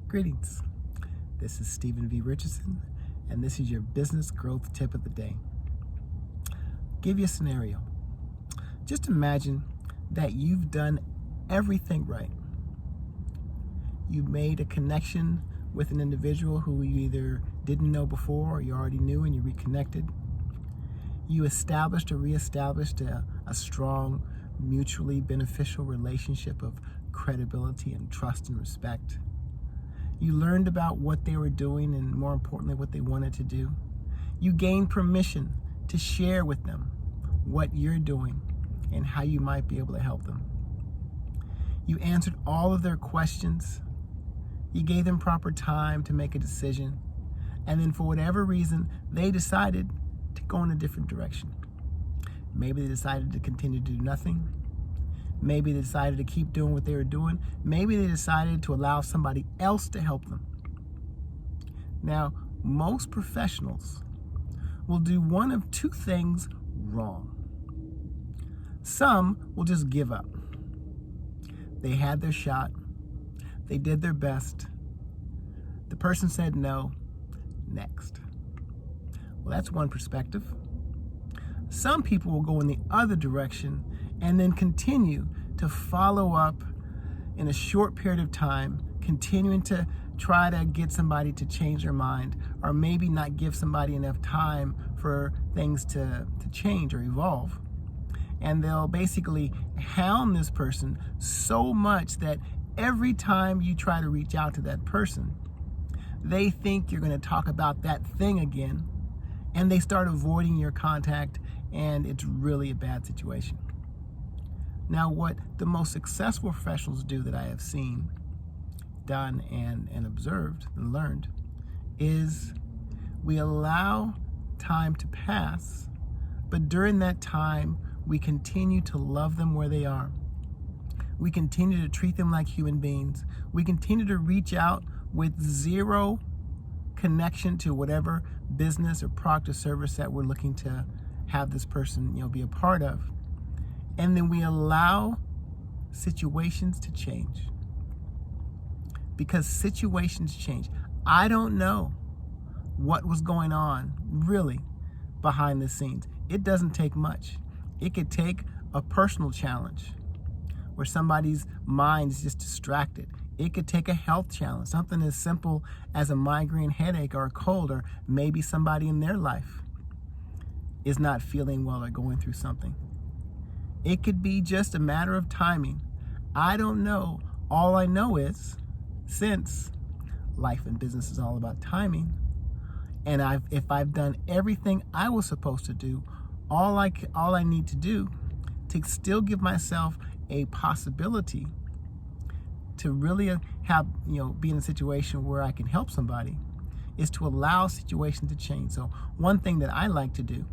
Greetings. This is Stephen V. Richardson, and this is your business growth tip of the day. Give you a scenario. Just imagine that you've done everything right. You made a connection with an individual who you either didn't know before or you already knew and you reconnected. You established or reestablished a strong, mutually beneficial relationship of credibility and trust and respect. You learned about what they were doing and, more importantly, what they wanted to do. You gained permission to share with them what you're doing and how you might be able to help them. You answered all of their questions. You gave them proper time to make a decision. And then for whatever reason, they decided to go in a different direction. Maybe they decided to continue to do nothing. Maybe they decided to keep doing what they were doing. Maybe they decided to allow somebody else to help them. Now, most professionals will do one of two things wrong. Some will just give up. They had their shot. They did their best. The person said no. Next. Well, that's one perspective. Some people will go in the other direction and then continue to follow up in a short period of time, continuing to try to get somebody to change their mind, or maybe not give somebody enough time for things to change or evolve. And they'll basically hound this person so much that every time you try to reach out to that person, they think you're going to talk about that thing again, and they start avoiding your contact, and it's really a bad situation. Now, what the most successful professionals do that I have seen, done, and observed and learned is we allow time to pass, but during that time, we continue to love them where they are. We continue to treat them like human beings. We continue to reach out with zero connection to whatever business or product or service that we're looking to have this person, be a part of. And then we allow situations to change. Because situations change. I don't know what was going on really behind the scenes. It doesn't take much. It could take a personal challenge where somebody's mind is just distracted. It could take a health challenge, something as simple as a migraine headache or a cold, or maybe somebody in their life is not feeling well or going through something. It could be just a matter of timing. I don't know. All I know is, since life and business is all about timing, and if I've done everything I was supposed to do, all I need to do to still give myself a possibility to really have, be in a situation where I can help somebody, is to allow situations to change. So one thing that I like to do,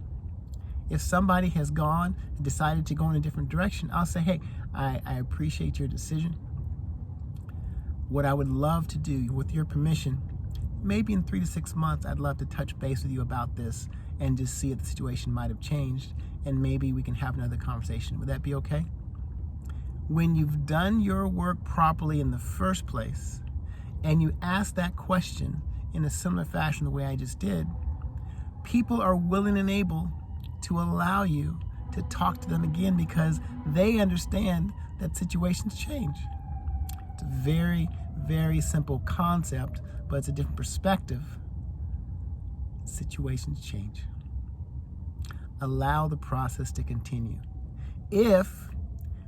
if somebody has gone and decided to go in a different direction, I'll say, hey, I appreciate your decision. What I would love to do, with your permission, maybe in 3 to 6 months, I'd love to touch base with you about this and just see if the situation might have changed, and maybe we can have another conversation. Would that be okay? When you've done your work properly in the first place, and you ask that question in a similar fashion the way I just did, people are willing and able to allow you to talk to them again because they understand that situations change. It's a very, very simple concept, but it's a different perspective. Situations change. Allow the process to continue. If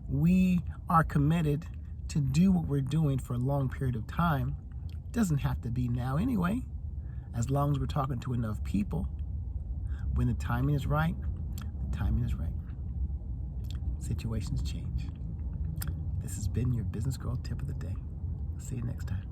we are committed to do what we're doing for a long period of time, it doesn't have to be now anyway, as long as we're talking to enough people. When the timing is right, the timing is right. Situations change. This has been your Business Growth Tip of the Day. See you next time.